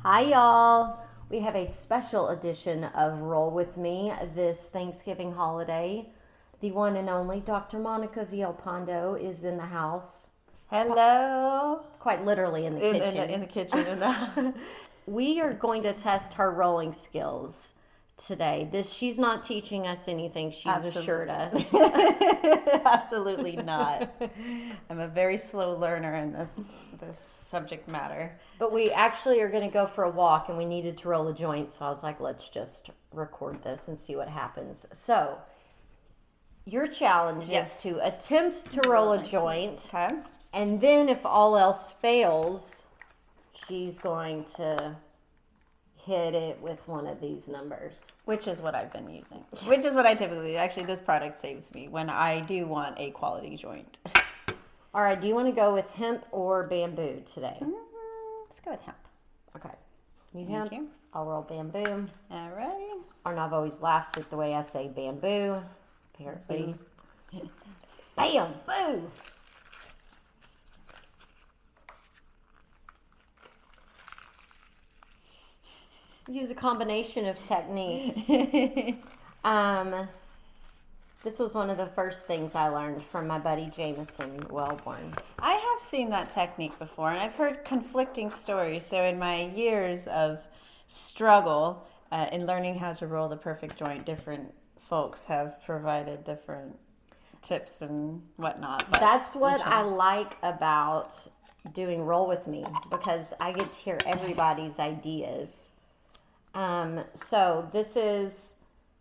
Hi y'all! We have a special edition of Roll With Me this Thanksgiving holiday. The one and only Dr. Monica Vialpando is in the house. Hello. Quite literally in the kitchen. In the kitchen. We are going to test her rolling skills today. She's not teaching us anything, she's assured us. Absolutely not. I'm a very slow learner in this subject matter. But we actually are going to go for a walk and we needed to roll a joint, so I was like, let's just record this and see what happens. So, your challenge is to attempt to roll a joint. Okay. And then if all else fails, she's going to hit it with one of these numbers. Which is what I've been using. Which is what I typically do. Actually, this product saves me when I do want a quality joint. All right, do you want to go with hemp or bamboo today? Let's go with hemp. Okay. You hemp? Thank you. I'll roll bamboo. All right. Arnav always laughs at the way I say bamboo. Apparently. Bamboo! Use a combination of techniques. This was one of the first things I learned from my buddy Jameson Wellborn. I have seen that technique before, and I've heard conflicting stories. So in my years of struggle in learning how to roll the perfect joint, different folks have provided different tips and whatnot. But that's what I like about doing Roll With Me, because I get to hear everybody's ideas. So this is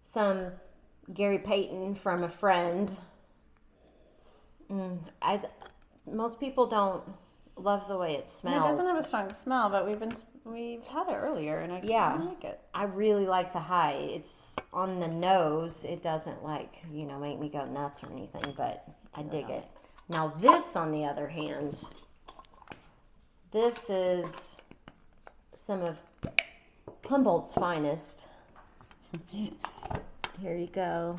some Gary Payton from a friend. Most people don't love the way it smells. It doesn't have a strong smell, but we've had it earlier, and I like it. I really like the high. It's on the nose. It doesn't make me go nuts or anything, but I dig it. Now this, on the other hand, this is some of Humboldt's finest. Here you go.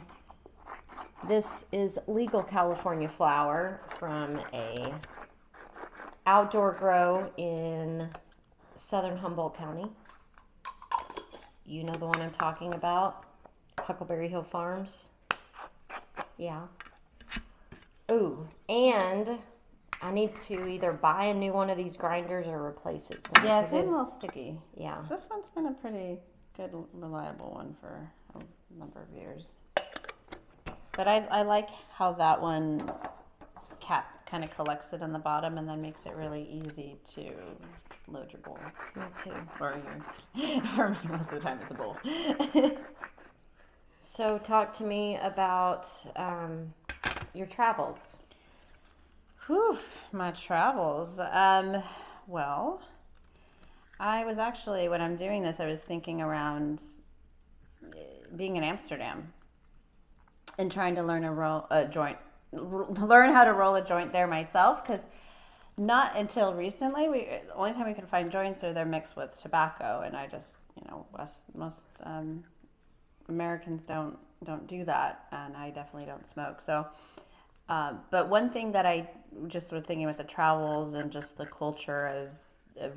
This is legal California flower from a outdoor grow in southern Humboldt County. You know the one I'm talking about? Huckleberry Hill Farms. Yeah. Ooh, and I need to either buy a new one of these grinders or replace it. Yeah, it's getting a little sticky. Yeah. This one's been a pretty good, reliable one for a number of years. But I like how that one kind of collects it on the bottom and then makes it really easy to load your bowl. Me too. For me, most of the time it's a bowl. So talk to me about your travels. Whew, my travels. Well, I was actually, when I'm doing this, I was thinking around being in Amsterdam and trying to learn learn how to roll a joint there myself, because not until recently, the only time we could find joints are they're mixed with tobacco, and I just, most Americans don't do that, and I definitely don't smoke. So, but one thing that I just was thinking with the travels and just the culture of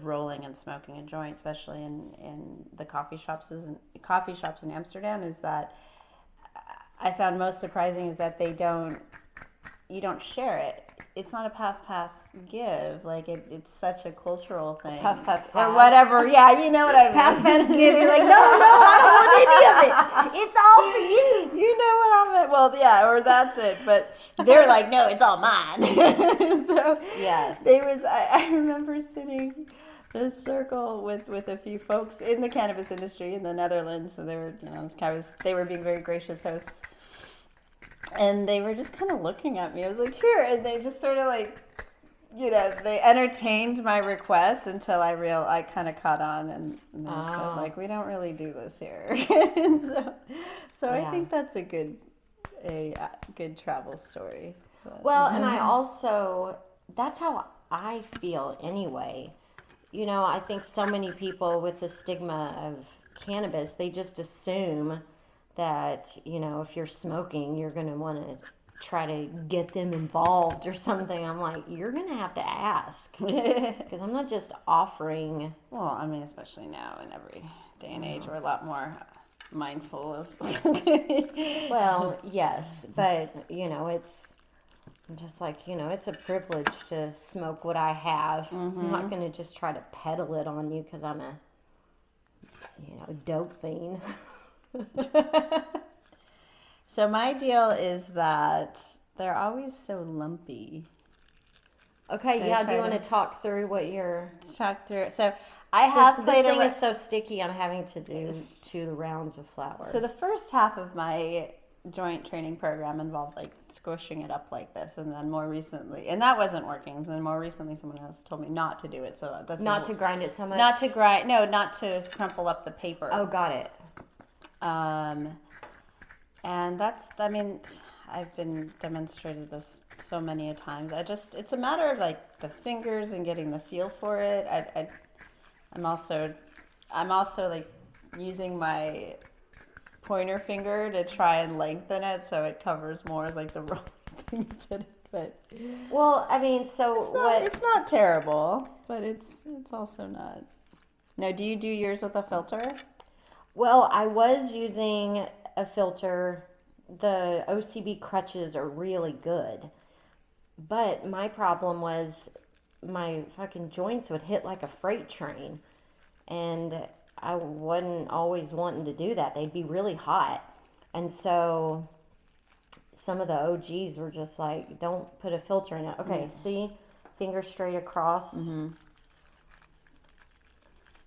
rolling and smoking a joint, especially in the coffee shops in Amsterdam, is that I found most surprising is that you don't share it. It's not a pass give. Like it's such a cultural thing. Puff, or whatever. Yeah, you know what I mean. Pass give. You're like, no, I don't want any of it. It's all for you. You know what I meant. Well, yeah, or that's it. But they're like, no, it's all mine. So yes, I remember sitting in a circle with a few folks in the cannabis industry in the Netherlands. So they were, they were being very gracious hosts. And they were just kind of looking at me. I was like, here. And they just sort of like they entertained my request until I kind of caught on and they said, like, we don't really do this here. And so I think that's a good travel story. But, Well, and I also, that's how I feel anyway. I think so many people with the stigma of cannabis, they just assume that, if you're smoking, you're going to want to try to get them involved or something. I'm like, you're going to have to ask. Because I'm not just offering. Well, I mean, especially now in every day and age, we're a lot more mindful of. Well, yes, but, it's just like, it's a privilege to smoke what I have. I'm not going to just try to peddle it on you because I'm a, dope fiend. So my deal is that they're always so lumpy. Okay, yeah, do you want to talk through what you're... Talk through. So I have played this thing is so sticky, I'm having to do 2 rounds of flour. So the first half of my joint training program involved like squishing it up like this, and then more recently, and that wasn't working. And then more recently, someone else told me not to do it. So that's not to grind it so much. Not to grind. No, not to crumple up the paper. Oh, got it. And I've been demonstrated this so many a times. It's a matter of like the fingers and getting the feel for it. I'm also like using my pointer finger to try and lengthen it so it covers more like the rolling thing. But well, I mean, it's not terrible, but it's also not. Now, do you do yours with a filter? Well, I was using a filter. The OCB crutches are really good. But my problem was my fucking joints would hit like a freight train. And I wasn't always wanting to do that. They'd be really hot. And so some of the OGs were just like, don't put a filter in it. Okay, see? Finger straight across. And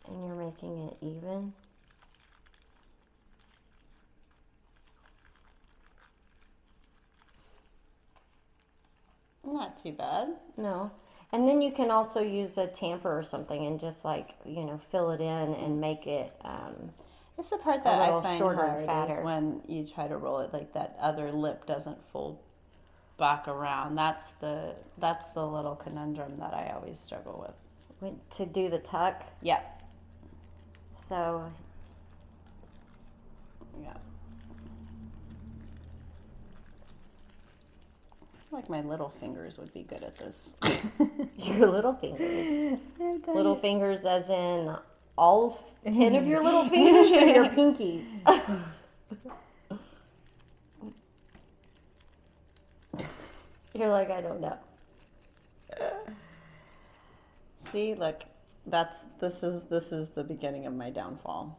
you're making it even. Not too bad. No. And then you can also use a tamper or something and just like, fill it in and make it it's the part that I find shorter hard and fatter. is when you try to roll it, like that other lip doesn't fold back around. That's the little conundrum that I always struggle with. To do the tuck. Yep. So. Yeah. Like my little fingers would be good at this. Your little fingers. Little fingers as in all 10 of your little fingers or your pinkies? You're like, I don't know. See, look, this is the beginning of my downfall.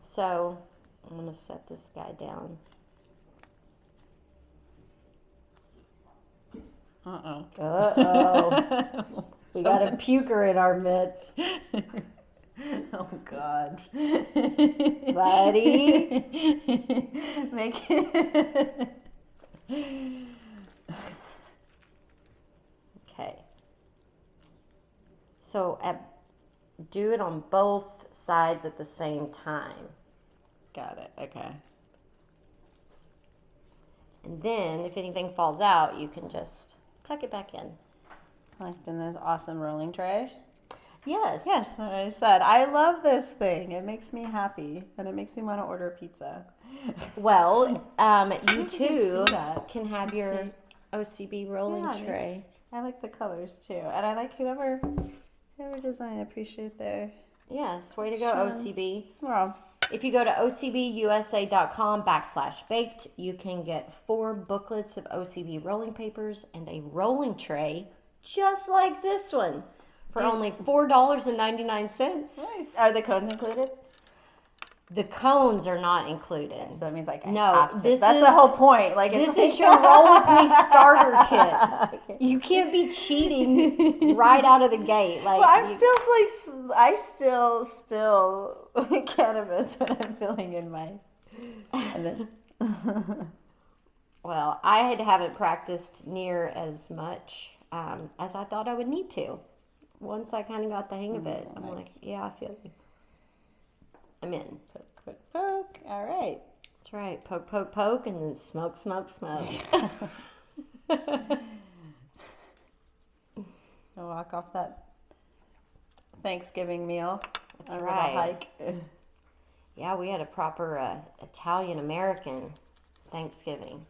So I'm gonna set this guy down. Uh-oh. We got a puker in our midst. Oh, God. Buddy. Make it. Okay. So do it on both sides at the same time. Got it. Okay. And then if anything falls out, you can just tuck it back in. Like in this awesome rolling tray. Yes. Yes, like I said, I love this thing. It makes me happy, and it makes me want to order a pizza. Well, you too can have your see. OCB rolling tray. I like the colors too, and I like whoever designed. I appreciate their. Yes, way to go, OCB. Well, if you go to ocbusa.com/baked, you can get 4 booklets of OCB rolling papers and a rolling tray just like this one for only $4.99. Nice. Are the cones included? The cones are not included. So that means like no, that's the whole point. Like this is your roll with me starter kit. Okay. You can't be cheating right out of the gate. Like, well, I still spill cannabis when I'm filling in my. And then. Well, I haven't practiced near as much as I thought I would need to. Once I kind of got the hang of it, I'm Right. like, yeah, I feel you. I'm in. Poke, poke. All right. That's right. Poke, poke, poke, and then smoke, smoke, smoke. I'll walk off that Thanksgiving meal. That's on a right. little hike. Yeah, we had a proper Italian-American Thanksgiving.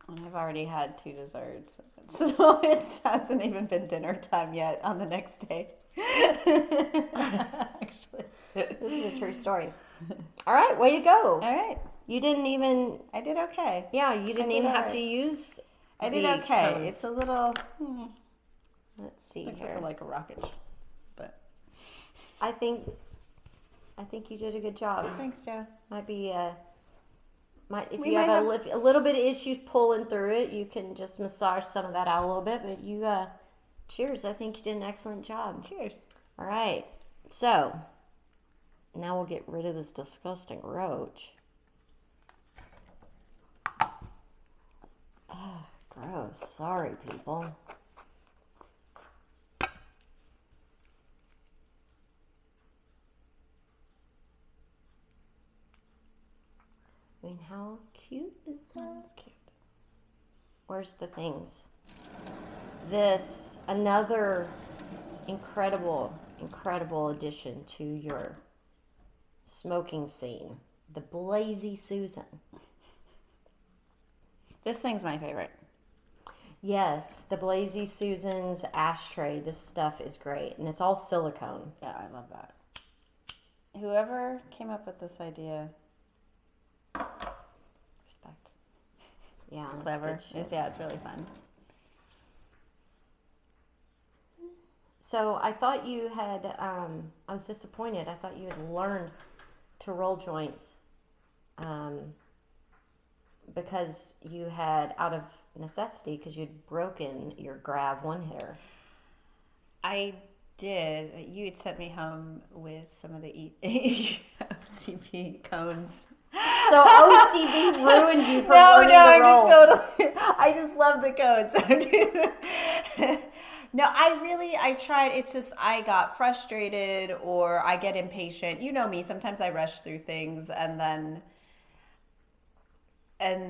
And I've already had 2 desserts, so it hasn't even been dinner time yet on the next day. Actually. This is a true story. All right, way to go. All right. You didn't even, I did okay. yeah, you didn't did even all have right. to use I did the okay. cones. It's a little, Let's see except here. for like a rocket. But I think you did a good job. thanks, Joe. Might be if We you might have a little bit of issues pulling through it, you can just massage some of that out a little bit. But you, cheers! I think you did an excellent job. Cheers. All right, so now we'll get rid of this disgusting roach. Oh, gross! Sorry, people. I mean, how cute is that? That's cute. Where's the things? This, another incredible addition to your smoking scene. The Blazy Susan. This thing's my favorite. Yes, the Blazy Susan's ashtray. This stuff is great. And it's all silicone. Yeah, I love that. Whoever came up with this idea, respect. Yeah, It's that's clever. good shit. It's really fun. So I thought you had, I was disappointed. I thought you had learned to roll joints because you had, out of necessity, because you'd broken your Grav one hitter. I did. You had sent me home with some of the OCB cones. So OCB ruined you from No, learning to I'm roll. just totally. I just love the cones. No, I tried. It's just I got frustrated or I get impatient. You know me. Sometimes I rush through things and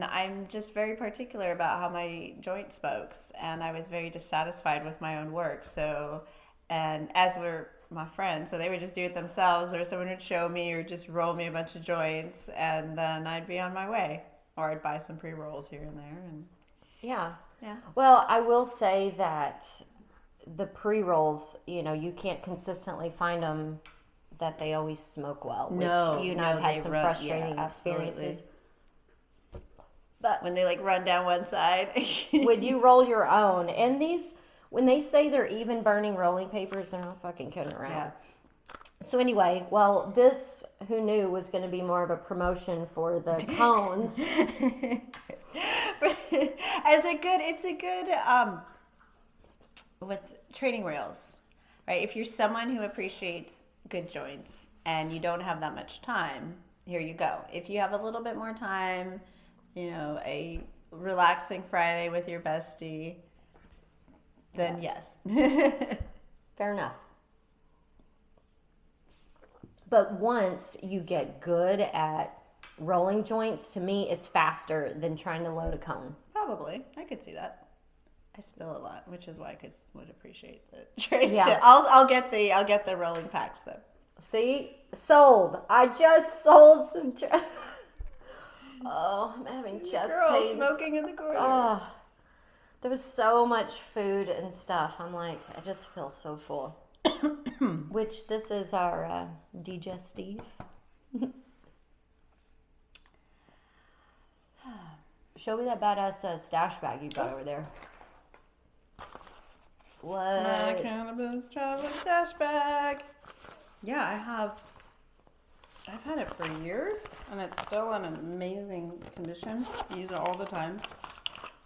I'm just very particular about how my joint smokes. And I was very dissatisfied with my own work. So, and as were my friends, so they would just do it themselves, or someone would show me, or just roll me a bunch of joints, and then I'd be on my way, or I'd buy some pre-rolls here and there, and Yeah. yeah. Well, I will say that the pre-rolls, you can't consistently find them that they always smoke well. Which you and I have they had some run- frustrating yeah, absolutely. experiences. But when they like run down one side, When you roll your own, and these, when they say they're even burning rolling papers, they're not fucking kidding around. Yeah. So anyway, well, this, who knew, was going to be more of a promotion for the cones. it's a good what's training rails, right? If you're someone who appreciates good joints and you don't have that much time, here you go. If you have a little bit more time, a relaxing Friday with your bestie, then yes. Fair enough. But once you get good at rolling joints, to me, it's faster than trying to load a cone. Probably. I could see that. I spill a lot, which is why I would appreciate the trays. Yeah. I'll get the rolling packs though. See? Sold. I just sold some. Oh, I'm having chest Girl pains. smoking in the corner. Oh, there was so much food and stuff. I'm like, I just feel so full. Which this is our digestive. Show me that badass stash bag you got over there. What? My cannabis traveling stash bag. Yeah, I've had it for years, and it's still in amazing condition. I use it all the time.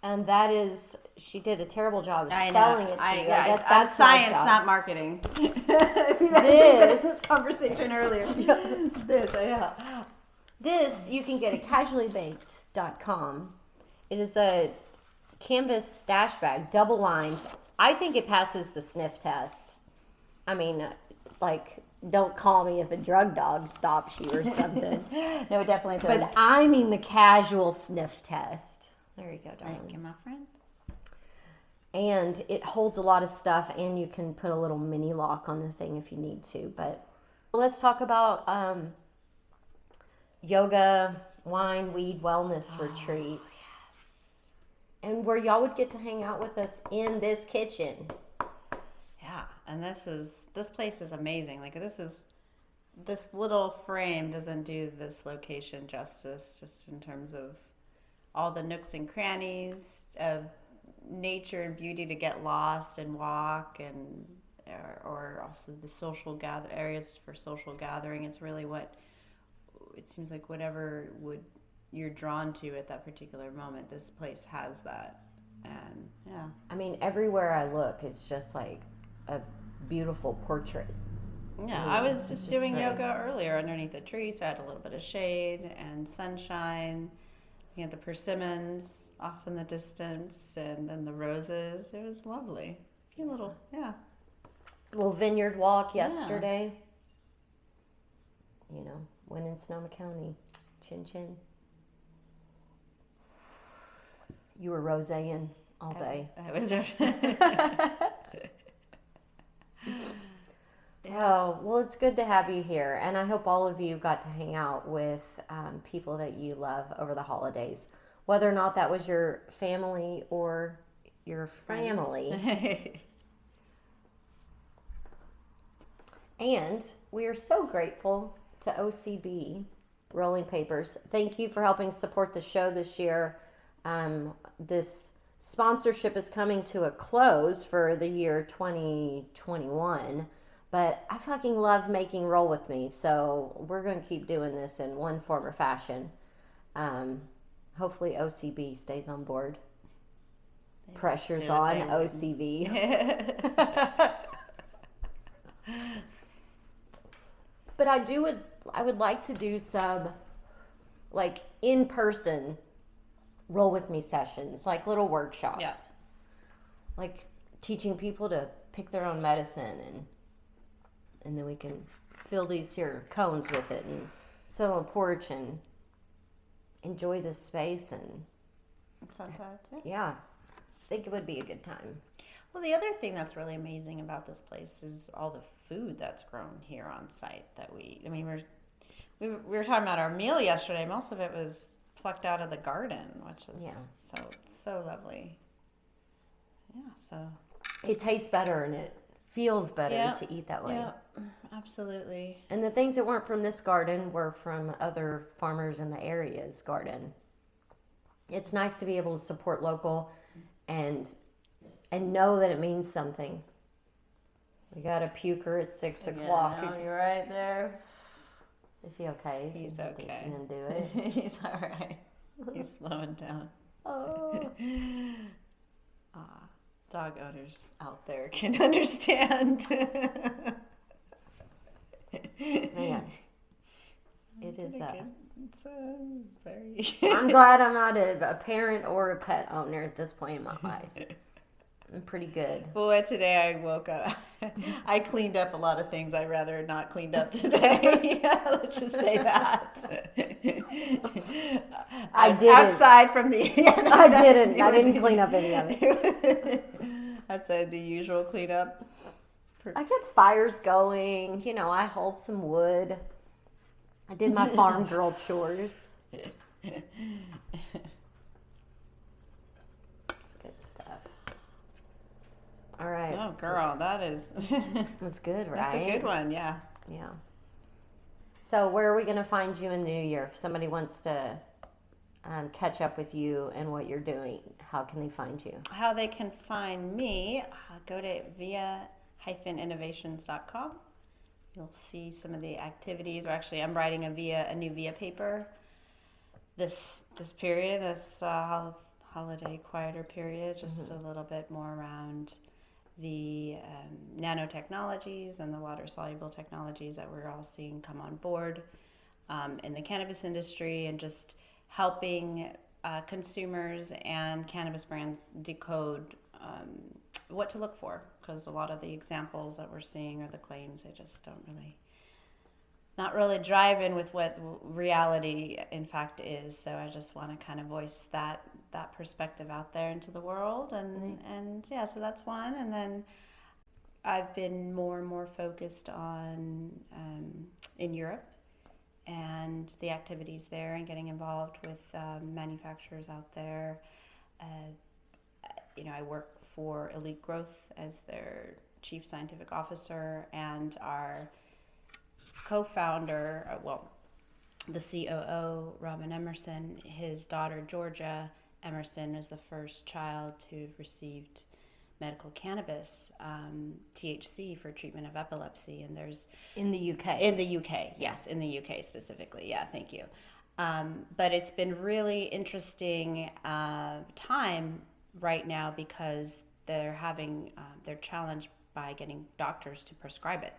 And that is, she did a terrible job of I know. selling it to you. I guess that's I'm my science, job. not marketing. This conversation earlier. This you can get at casuallybaked.com. It is a canvas stash bag, double lined. I think it passes the sniff test. I mean, like, don't call me if a drug dog stops you or something. No, it definitely does. But I mean the casual sniff test. There you go, darling. Thank you, my friend. And it holds a lot of stuff, and you can put a little mini lock on the thing if you need to. But let's talk about yoga, wine, weed, wellness retreats. Yes. And where y'all would get to hang out with us in this kitchen. Yeah, and this place is amazing. Like this little frame doesn't do this location justice, just in terms of all the nooks and crannies of nature and beauty to get lost and walk, and or also the social areas for social gathering. It's really what it seems like. Whatever you're drawn to at that particular moment, this place has that. And yeah, I mean, everywhere I look, it's just like a beautiful portrait. yeah. Yeah, I was it's just just doing great. yoga earlier underneath the trees, so I had a little bit of shade and sunshine. You had the persimmons off in the distance, and then the roses. It was lovely. A little, yeah. Little vineyard walk Yeah. yesterday. You know, went in Sonoma County. Chin chin. You were roséing all day. I was. Oh, well, it's good to have you here. And I hope all of you got to hang out with people that you love over the holidays. Whether or not that was your family or your family. And we are so grateful to OCB Rolling Papers. Thank you for helping support the show this year. This sponsorship is coming to a close for the year 2021. But I fucking love making Roll With Me, so we're going to keep doing this in one form or fashion. Hopefully OCB stays on board. Pressure's on OCB. But I would like to do some like in-person Roll With Me sessions, like little workshops. Yeah. Like teaching people to pick their own medicine, and then we can fill these here cones with it and sit on the porch and enjoy this space. And Fantastic. yeah, I think it would be a good time. Well, the other thing that's really amazing about this place is all the food that's grown here on site that we eat. I mean, we were talking about our meal yesterday. Most of it was plucked out of the garden, which is so lovely. Yeah, so It tastes better and it feels better Yeah. to eat that way. yeah, absolutely. And the things that weren't from this garden were from other farmers in the area's garden. It's nice to be able to support local and know that it means something. We got a puker at 6 o'clock. No, you're right there. Is he okay? He's Is okay. he gonna do it? He's all right. He's slowing down. Oh. Dog owners out there can understand. Man. It is It's very. I'm glad I'm not a parent or a pet owner at this point in my life. I'm pretty good. Boy, today I woke up. I cleaned up a lot of things I'd rather not cleaned up today. Yeah, let's just say that. I didn't. Outside from the. I didn't clean up any of it. Outside the usual cleanup. I kept fires going. You know, I hauled some wood. I did my farm girl chores. It's good stuff. All right. Oh, girl, that is. That's good, right? That's a good one, yeah. Yeah. So where are we going to find you in the new year? If somebody wants to catch up with you and what you're doing, how can they find you? How they can find me, go to via-innovations.com. You'll see some of the activities. Or actually, I'm writing a new Via paper this period, this holiday quieter period, just a little bit more around the nanotechnologies and the water-soluble technologies that we're all seeing come on board in the cannabis industry, and just helping consumers and cannabis brands decode what to look for, because a lot of the examples that we're seeing or the claims, they just don't really, not really drive in with what reality in fact is. So I just want to kind of voice that perspective out there into the world, and yeah, so that's one. And then I've been more and more focused on in Europe and the activities there, and getting involved with manufacturers out there. I work for Elite Growth as their chief scientific officer, and our co-founder, the COO, Robin Emerson, his daughter Georgia Emerson is the first child to have received medical cannabis, THC, for treatment of epilepsy. And there's In the UK. In the UK, yes, in the UK specifically. Yeah, thank you. But it's been really interesting time right now, because they're challenged by getting doctors to prescribe it.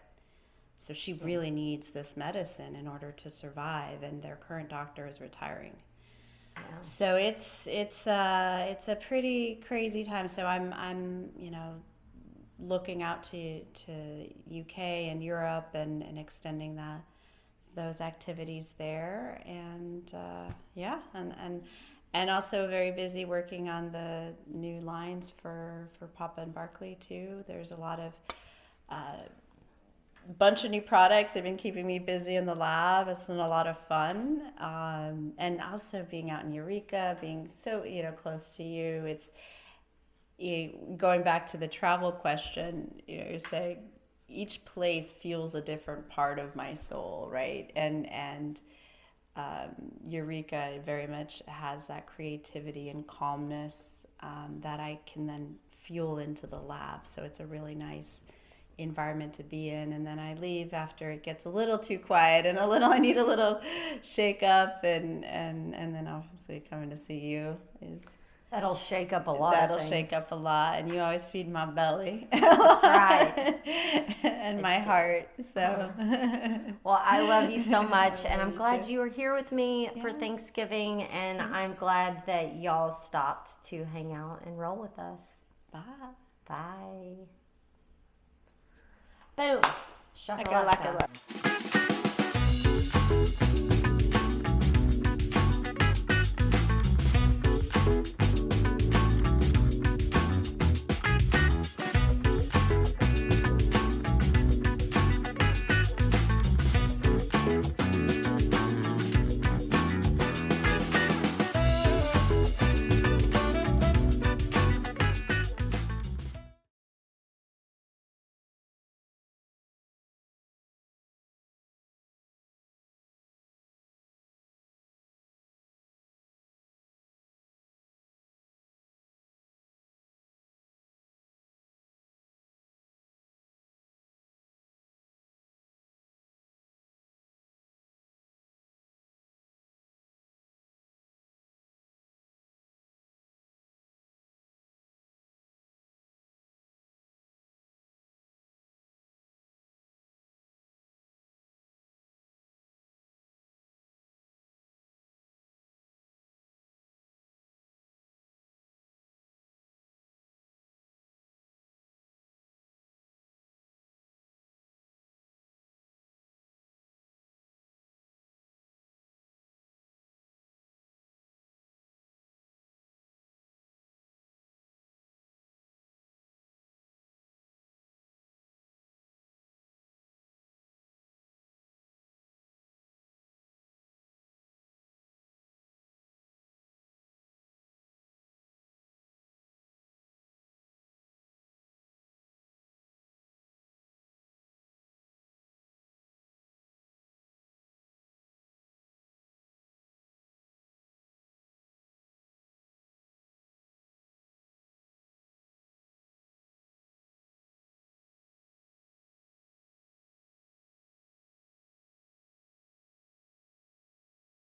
So she really needs this medicine in order to survive, and their current doctor is retiring. Yeah. So it's a pretty crazy time. So I'm looking out to UK and Europe and extending those activities there, and and also very busy working on the new lines for Papa and Barkley too. There's a lot of bunch of new products. They've been keeping me busy in the lab. It's been a lot of fun, and also being out in Eureka, being so close to you. It's going back to the travel question. You're saying each place fuels a different part of my soul, right? And Eureka very much has that creativity and calmness that I can then fuel into the lab. So it's a really nice environment to be in. And then I leave after it gets a little too quiet and I need a little shake up, and then obviously coming to see you is That'll shake up a lot. Shake up a lot, and you always feed my belly. That's right. And my heart. So well, I love you so much, and I'm glad you were here with me for Thanksgiving, and I'm glad that y'all stopped to hang out and roll with us. Bye. Boom. Shakalaka.